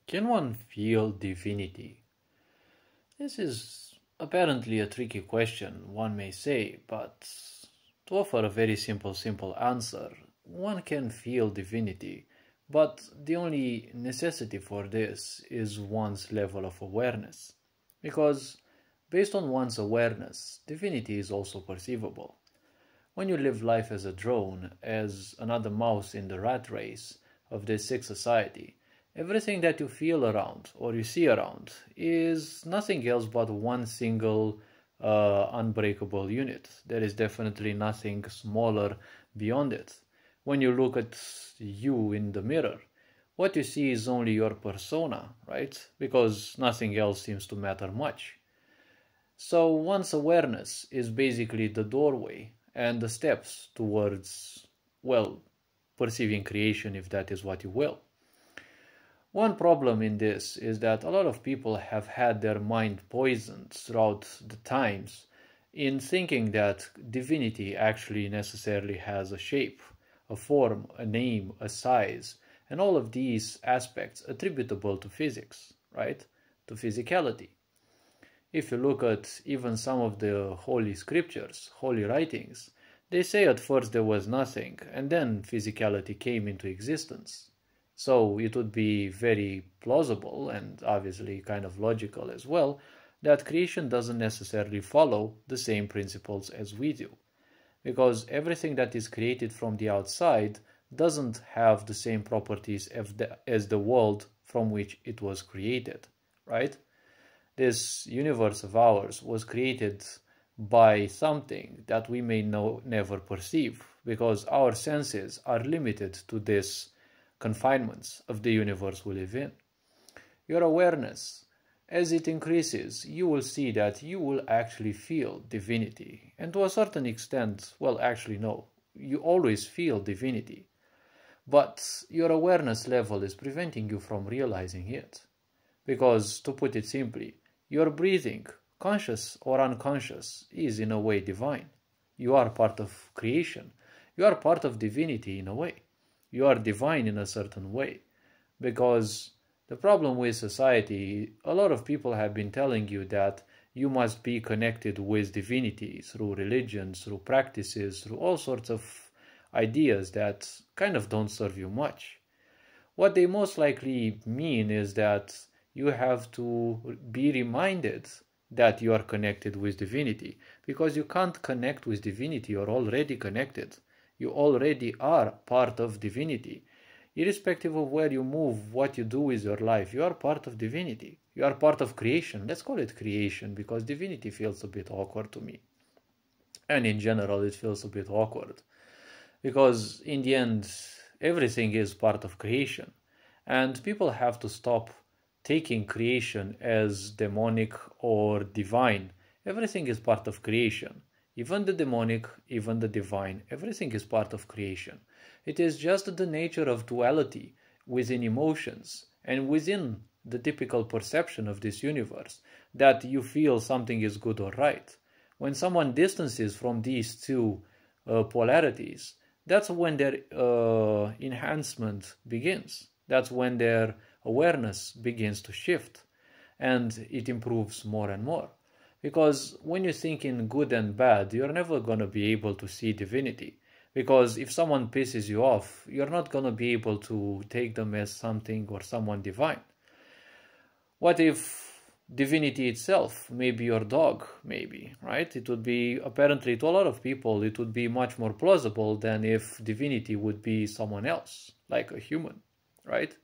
Can one feel divinity? This is apparently a tricky question, one may say, but to offer a very simple answer, one can feel divinity, but the only necessity for this is one's level of awareness. Because based on one's awareness, divinity is also perceivable. When you live life as a drone, as another mouse in the rat race of this sick society, everything that you feel around or you see around is nothing else but one single unbreakable unit. There is definitely nothing smaller beyond it. When you look at you in the mirror, what you see is only your persona, right? Because nothing else seems to matter much. So one's awareness is basically the doorway and the steps towards, well, perceiving creation, if that is what you will. One problem in this is that a lot of people have had their mind poisoned throughout the times in thinking that divinity actually necessarily has a shape, a form, a name, a size, and all of these aspects attributable to physics, right? To physicality. If you look at even some of the holy scriptures, holy writings, they say at first there was nothing, and then physicality came into existence. So it would be very plausible and obviously kind of logical as well that creation doesn't necessarily follow the same principles as we do. Because everything that is created from the outside doesn't have the same properties as the world from which it was created, right? This universe of ours was created by something that we may never perceive because our senses are limited to this confinements of the universe we live in. Your awareness, as it increases, you will see that you will actually feel divinity. And to a certain extent, well, actually no, you always feel divinity. But your awareness level is preventing you from realizing it. Because, to put it simply, your breathing, conscious or unconscious, is in a way divine. You are part of creation. You are part of divinity in a way. You are divine in a certain way. Because the problem with society, a lot of people have been telling you that you must be connected with divinity through religions, through practices, through all sorts of ideas that kind of don't serve you much. What they most likely mean is that you have to be reminded that you are connected with divinity, because you can't connect with divinity, you're already connected. You already are part of divinity. Irrespective of where you move, what you do with your life, you are part of divinity. You are part of creation. Let's call it creation because divinity feels a bit awkward to me. And in general, it feels a bit awkward. Because in the end, everything is part of creation. And people have to stop taking creation as demonic or divine. Everything is part of creation. Even the demonic, even the divine, everything is part of creation. It is just the nature of duality within emotions and within the typical perception of this universe that you feel something is good or right. When someone distances from these two polarities, that's when their enhancement begins. That's when their awareness begins to shift and it improves more and more. Because when you think in good and bad, you're never going to be able to see divinity. Because if someone pisses you off, you're not going to be able to take them as something or someone divine. What if divinity itself may be your dog, maybe, right? It would be, apparently to a lot of people, it would be much more plausible than if divinity would be someone else, like a human, right?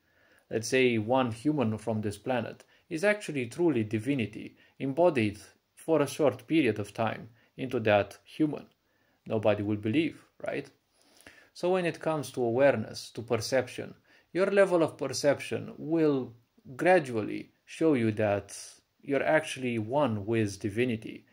Let's say one human from this planet is actually truly divinity, embodied for a short period of time into that human. Nobody will believe, right? So when it comes to awareness, to perception, your level of perception will gradually show you that you're actually one with divinity.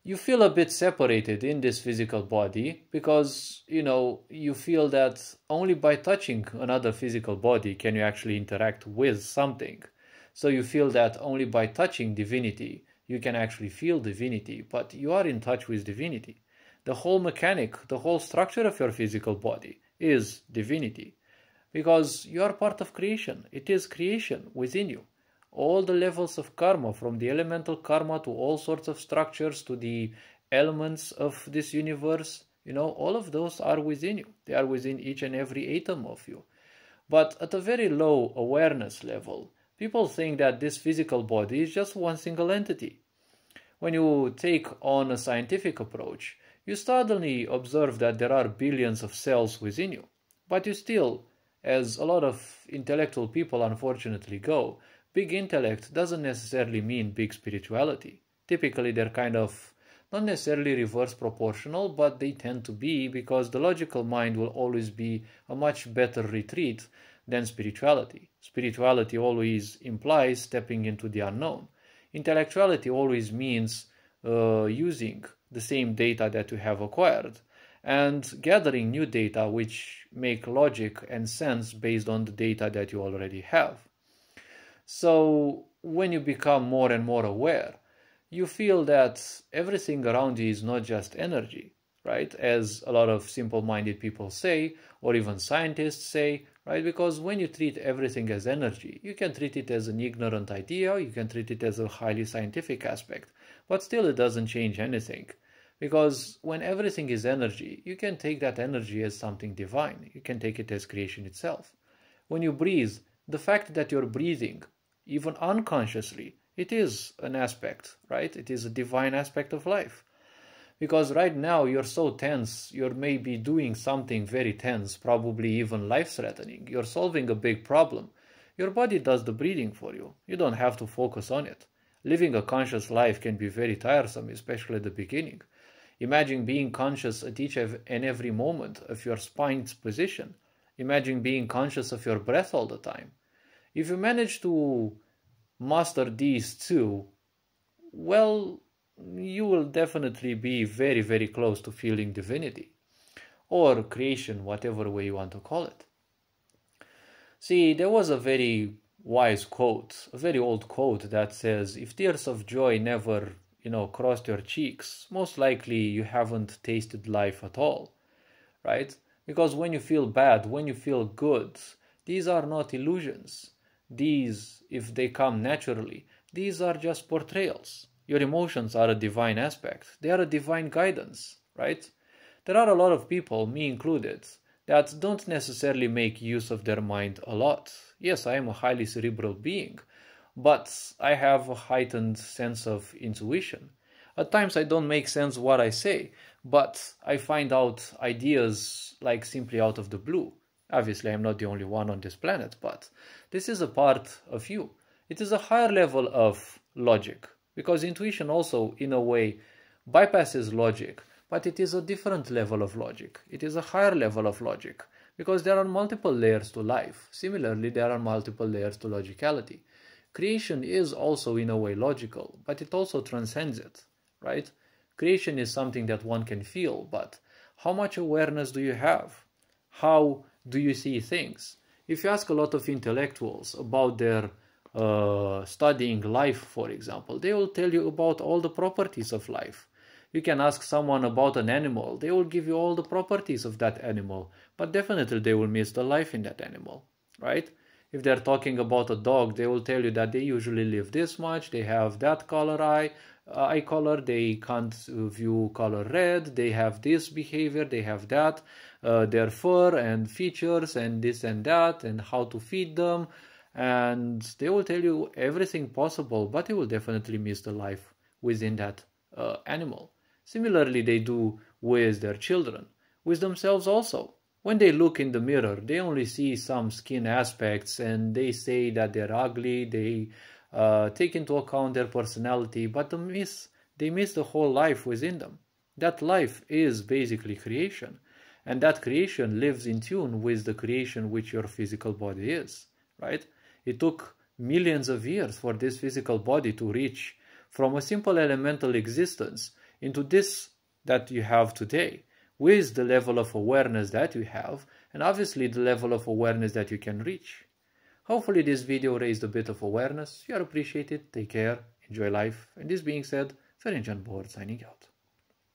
You feel a bit separated in this physical body because, you feel that only by touching another physical body can you actually interact with something. So you feel that only by touching divinity, you can actually feel divinity, but you are in touch with divinity. The whole mechanic, the whole structure of your physical body is divinity. because you are part of creation. It is creation within you. All the levels of karma, from the elemental karma to all sorts of structures to the elements of this universe, all of those are within you. They are within each and every atom of you. But at a very low awareness level, people think that this physical body is just one single entity. When you take on a scientific approach, you suddenly observe that there are billions of cells within you. But you still, as a lot of intellectual people unfortunately go, big intellect doesn't necessarily mean big spirituality. Typically, they're kind of not necessarily reverse proportional, but they tend to be, because the logical mind will always be a much better retreat than spirituality. Spirituality always implies stepping into the unknown. Intellectuality always means using the same data that you have acquired and gathering new data which make logic and sense based on the data that you already have. So when you become more and more aware, you feel that everything around you is not just energy, right? As a lot of simple-minded people say, or even scientists say, right? Because when you treat everything as energy, you can treat it as an ignorant idea, you can treat it as a highly scientific aspect, but still it doesn't change anything. Because when everything is energy, you can take that energy as something divine. You can take it as creation itself. When you breathe, the fact that you're breathing, even unconsciously, it is an aspect, right? It is a divine aspect of life. Because right now you're so tense, you're maybe doing something very tense, probably even life-threatening. You're solving a big problem. Your body does the breathing for you. You don't have to focus on it. Living a conscious life can be very tiresome, especially at the beginning. Imagine being conscious at each and every moment of your spine's position. Imagine being conscious of your breath all the time. If you manage to master these two, well, you will definitely be very, very close to feeling divinity, or creation, whatever way you want to call it. See, there was a very wise quote, a very old quote that says, if tears of joy never, crossed your cheeks, most likely you haven't tasted life at all, right? Because when you feel bad, when you feel good, these are not illusions. These, if they come naturally, these are just portrayals. Your emotions are a divine aspect. They are a divine guidance, right? There are a lot of people, me included, that don't necessarily make use of their mind a lot. Yes, I am a highly cerebral being, but I have a heightened sense of intuition. At times I don't make sense what I say, but I find out ideas like simply out of the blue. Obviously, I'm not the only one on this planet, but this is a part of you. It is a higher level of logic, because intuition also, in a way, bypasses logic, but it is a different level of logic. It is a higher level of logic, because there are multiple layers to life. Similarly, there are multiple layers to logicality. Creation is also, in a way, logical, but it also transcends it, right? Creation is something that one can feel, but how much awareness do you have? How do you see things? If you ask a lot of intellectuals about their studying life, for example, they will tell you about all the properties of life. You can ask someone about an animal, they will give you all the properties of that animal, but definitely they will miss the life in that animal, right? If they're talking about a dog, they will tell you that they usually live this much, they have that color eye color, they can't view color red, they have this behavior, they have that, their fur and features and this and that, and how to feed them, and they will tell you everything possible, but you will definitely miss the life within that animal. Similarly, they do with their children, with themselves also. When they look in the mirror, they only see some skin aspects and they say that they're ugly, they take into account their personality, but they miss the whole life within them. That life is basically creation, and that creation lives in tune with the creation which your physical body is, right? It took millions of years for this physical body to reach from a simple elemental existence into this that you have today, with the level of awareness that you have, and obviously the level of awareness that you can reach. Hopefully this video raised a bit of awareness. You are appreciated, take care, enjoy life, and this being said, Ferenc Board signing out.